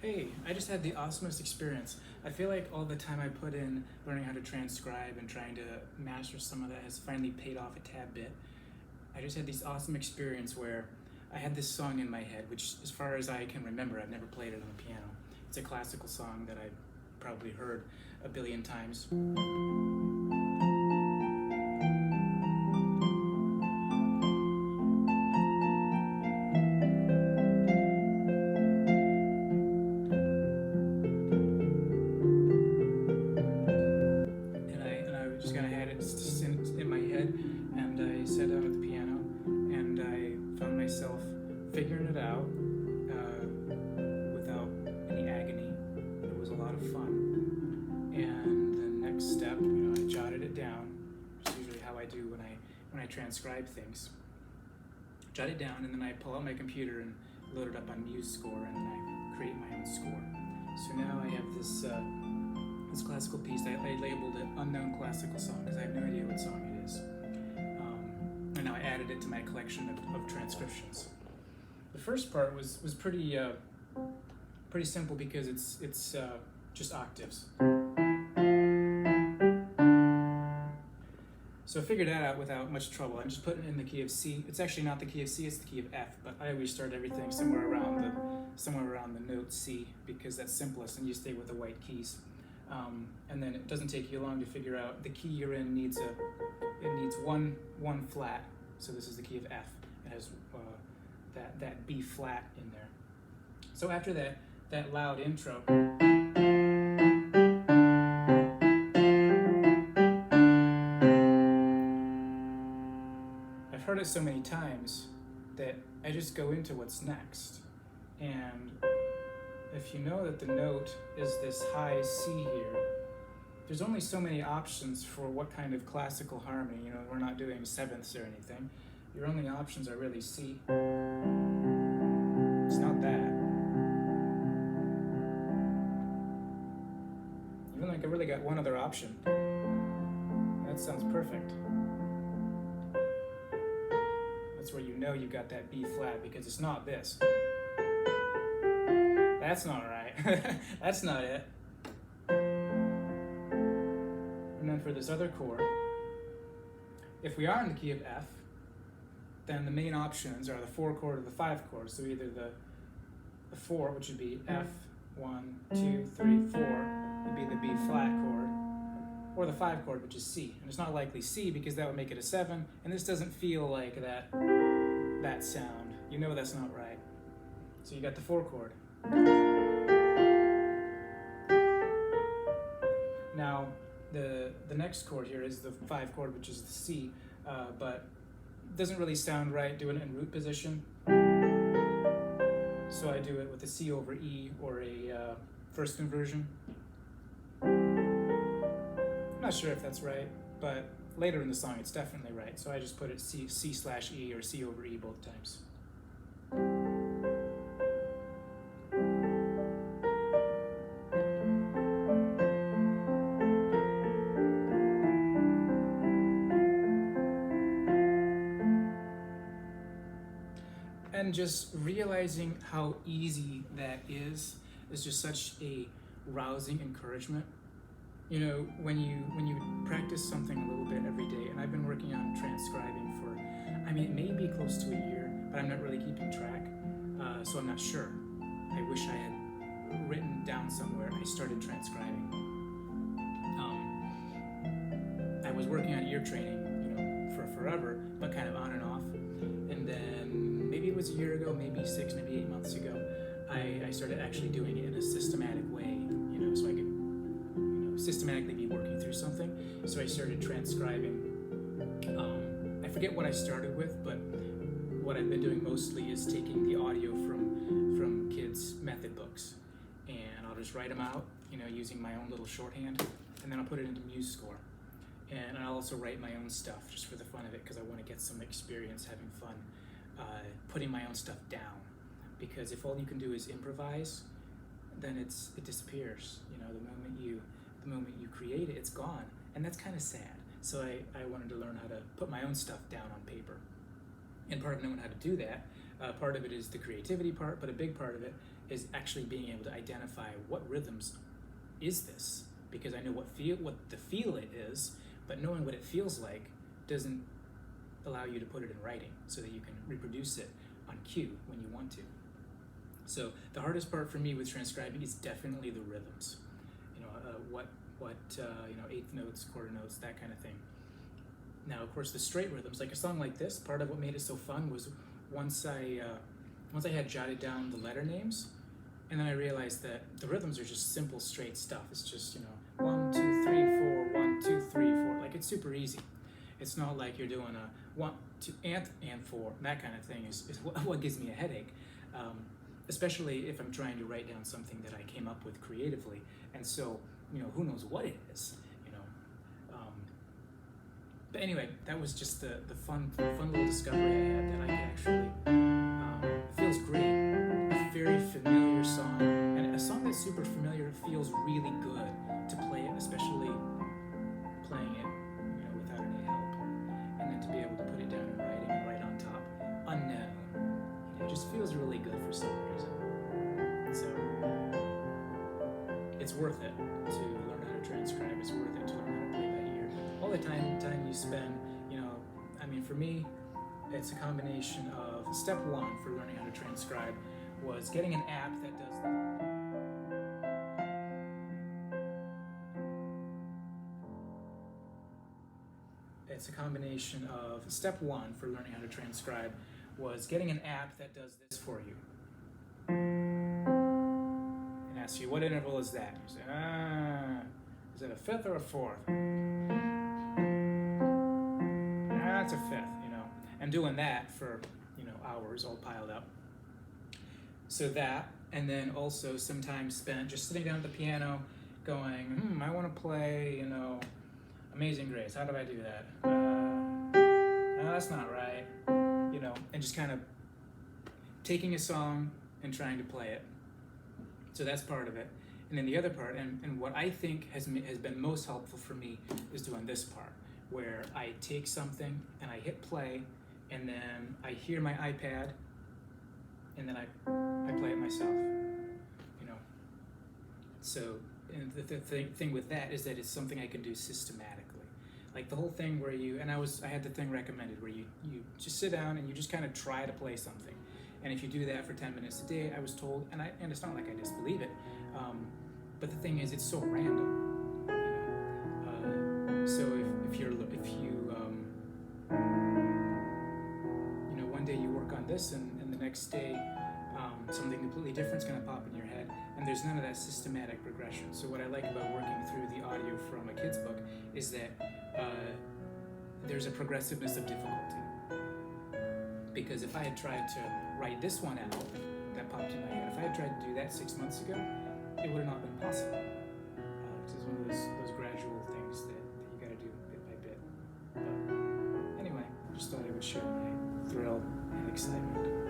Hey, I just had the awesomest experience. I feel like all the time I put in learning how to transcribe and trying to master some of that has finally paid off a tad bit. I just had this awesome experience where I had this song in my head, which, as far as I can remember, I've never played it on the piano. It's a classical song that I've probably heard a billion times. And I just kind of had it in my head, and I sat down at the piano, and I found myself figuring it out without any agony. It was a lot of fun, and the next step, I jotted it down, which is usually how I do when I transcribe things. Jot it down, and then I pull out my computer and load it up on MuseScore, and then I create my own score. So now I have this classical piece that I labeled it Unknown Classical Song because I have no idea what song it is. And now I added it to my collection of transcriptions. The first part was pretty simple because it's just octaves. So I figured that out without much trouble. I'm just putting it in the key of C. It's actually not the key of C, it's the key of F, but I always start everything somewhere around the note C because that's simplest and you stay with the white keys. And then it doesn't take you long to figure out the key you're in needs one flat. So this is the key of F. It has that B flat in there. So after that loud intro, I've heard it so many times that I just go into what's next. And if you know that the note is this high C here, there's only so many options for what kind of classical harmony. We're not doing sevenths or anything. Your only options are really C. It's not that. Even like I really got one other option. That sounds perfect. That's where you got that B flat because it's not this. That's not right. That's not it. And then for this other chord, if we are in the key of F, then the main options are the 4 chord or the 5 chord. So either the 4, which would be F, 1, 2, 3, 4, would be the B flat chord, or the 5 chord, which is C. And it's not likely C because that would make it a 7, and this doesn't feel like that sound. That's not right. So you got the 4 chord. Now, the next chord here is the 5 chord, which is the C, but it doesn't really sound right doing it in root position. So I do it with a C over E or a first inversion. I'm not sure if that's right, but later in the song it's definitely right. So I just put it C/E or C over E both times. And just realizing how easy that is just such a rousing encouragement. When you practice something a little bit every day, and I've been working on transcribing for, it may be close to a year, but I'm not really keeping track, so I'm not sure. I wish I had written down somewhere I started transcribing. I was working on ear training, for forever, but kind of on and off, and then maybe it was a year ago, maybe 6, maybe 8 months ago, I started actually doing it in a systematic way, so I could systematically be working through something. So I started transcribing. I forget what I started with, but what I've been doing mostly is taking the audio from kids' method books, and I'll just write them out, using my own little shorthand, and then I'll put it into MuseScore. And I'll also write my own stuff just for the fun of it because I want to get some experience having fun putting my own stuff down. Because if all you can do is improvise, then it disappears. The moment you create it, it's gone, and that's kind of sad. So I wanted to learn how to put my own stuff down on paper. And part of knowing how to do that, part of it is the creativity part, but a big part of it is actually being able to identify what rhythms is this, because I know what the feel it is, but knowing what it feels like doesn't allow you to put it in writing so that you can reproduce it on cue when you want to. So the hardest part for me with transcribing is definitely the rhythms. What eighth notes, quarter notes, that kind of thing. Now, of course, the straight rhythms, like a song like this, part of what made it so fun was once I had jotted down the letter names, and then I realized that the rhythms are just simple, straight stuff. It's just, 1, 2, 3, 4, 1, 2, 3, 4. Like, it's super easy. It's not like you're doing a 1, 2, and 4. That kind of thing is what gives me a headache. Especially if I'm trying to write down something that I came up with creatively. And so, who knows what it is, But anyway, that was just the fun little discovery I had that I could actually, feels great. A very familiar song, and a song that's super familiar feels really good to play it, especially playing it, without any help. And then to be able to put it down in writing and write on top, unknown. It just feels really good for some reason. So it's worth it to learn how to transcribe. It's worth it to learn how to play by ear. All the time you spend, for me, it's a combination of step one for learning how to transcribe was getting an app that does this. It's a combination of step one for learning how to transcribe was getting an app that does this for you. And asks you, what interval is that? You say, is it a fifth or a fourth? That's a fifth, and doing that for, hours all piled up. So that, and then also some time spent just sitting down at the piano going, I want to play, Amazing Grace. How do I do that? No, that's not right. And just kind of taking a song and trying to play it. So that's part of it. And then the other part, and what I think has been most helpful for me is doing this part, where I take something and I hit play, and then I hear my iPad, and then I play it myself. So and the thing with that is that it's something I can do systematically. Like the whole thing where I had the thing recommended where you just sit down and you just kind of try to play something. And if you do that for 10 minutes a day, I was told, and it's not like I disbelieve it, but the thing is, it's so random. So if you one day you work on this, and the next day something completely different is going to pop in your head, and there's none of that systematic progression. So what I like about working through the audio from a kid's book is that there's a progressiveness of difficulty. Because if I had tried to write this one out that popped in my head, if I had tried to do that 6 months ago, it would have not been possible. It's one of those gradual things that you got to do bit by bit. But anyway, just thought I would share my thrill and excitement.